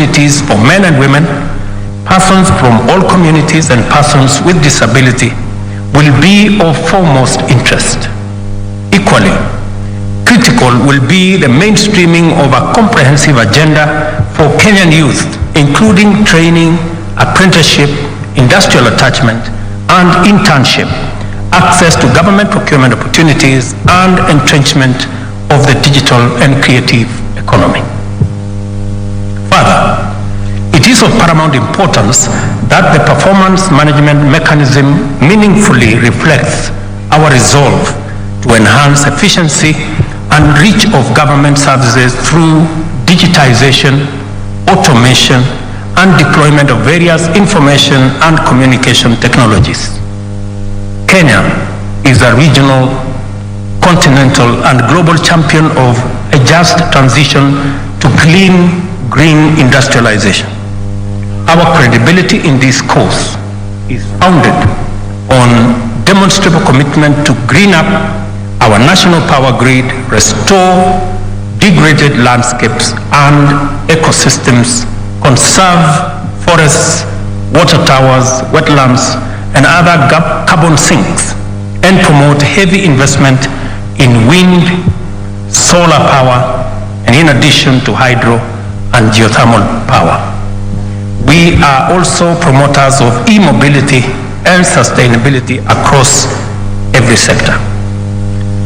opportunities for men and women, persons from all communities and persons with disability will be of foremost interest. Equally, critical will be the mainstreaming of a comprehensive agenda for Kenyan youth, including training, apprenticeship, industrial attachment, and internship, access to government procurement opportunities, and entrenchment of the digital and creative economy. Further, it is of paramount importance that the performance management mechanism meaningfully reflects our resolve to enhance efficiency and reach of government services through digitization, automation, and deployment of various information and communication technologies. Kenya is a regional, continental, and global champion of a just transition to clean, green industrialization. Our credibility in this cause is founded on demonstrable commitment to green up our national power grid, restore degraded landscapes and ecosystems, conserve forests, water towers, wetlands, and other carbon sinks, and promote heavy investment in wind, solar power, and in addition to hydro and geothermal power. We are also promoters of e-mobility and sustainability across every sector.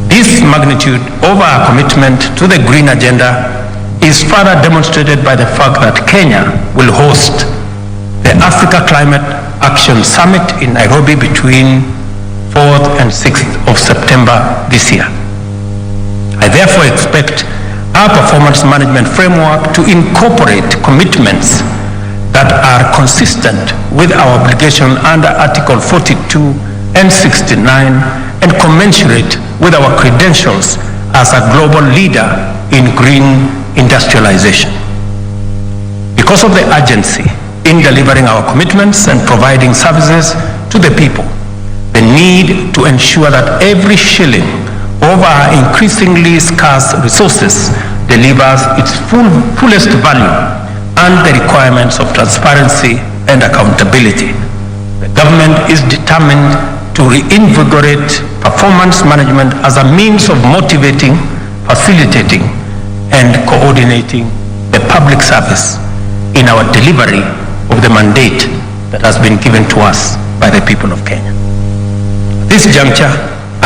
This magnitude of our commitment to the green agenda is further demonstrated by the fact that Kenya will host the Africa Climate Action Summit in Nairobi between 4th and 6th of September this year. I therefore expect our performance management framework to incorporate commitments that are consistent with our obligation under Article 42 and 69 and commensurate with our credentials as a global leader in green industrialization. Because of the urgency in delivering our commitments and providing services to the people, the need to ensure that every shilling of our increasingly scarce resources delivers its fullest value, and the requirements of transparency and accountability. The government is determined to reinvigorate performance management as a means of motivating, facilitating, and coordinating the public service in our delivery of the mandate that has been given to us by the people of Kenya. At this juncture,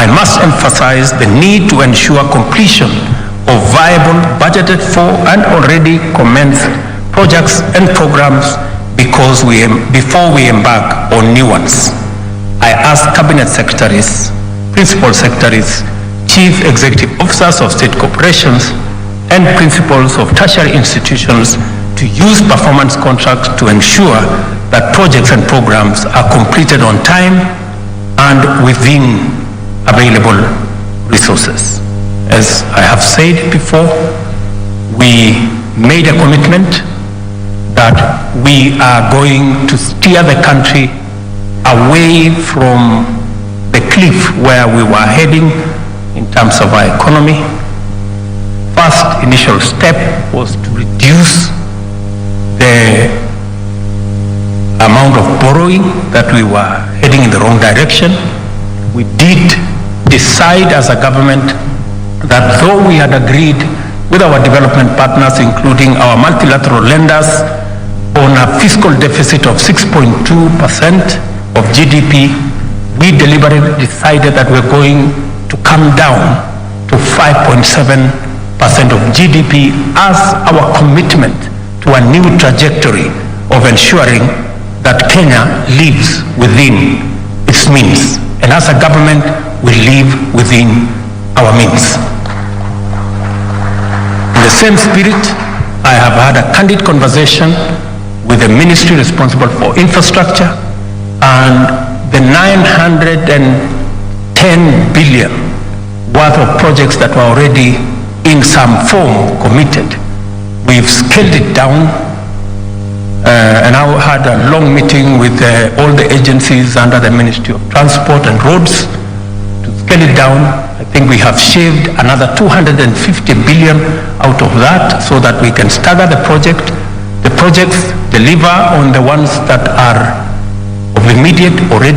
I must emphasize the need to ensure completion of viable, budgeted for, and already commenced projects and programs before we embark on new ones. I ask Cabinet Secretaries, Principal Secretaries, Chief Executive Officers of state corporations, and principals of tertiary institutions to use performance contracts to ensure that projects and programs are completed on time and within available resources. As I have said before, we made a commitment that we are going to steer the country away from the cliff where we were heading in terms of our economy. First initial step was to reduce the amount of borrowing that we were heading in the wrong direction. We did decide as a government that though we had agreed with our development partners, including our multilateral lenders, on a fiscal deficit of 6.2% of GDP, we deliberately decided that we're going to come down to 5.7% of GDP as our commitment to a new trajectory of ensuring that Kenya lives within its means. And as a government, we live within our means. In the same spirit, I have had a candid conversation with the ministry responsible for infrastructure, and the 910 billion worth of projects that were already in some form committed. We've scaled it down, and I had a long meeting with all the agencies under the Ministry of Transport and Roads to scale it down. I think we have shaved another 250 billion out of that so that we can stagger the project. The projects, deliver on the ones that are of immediate already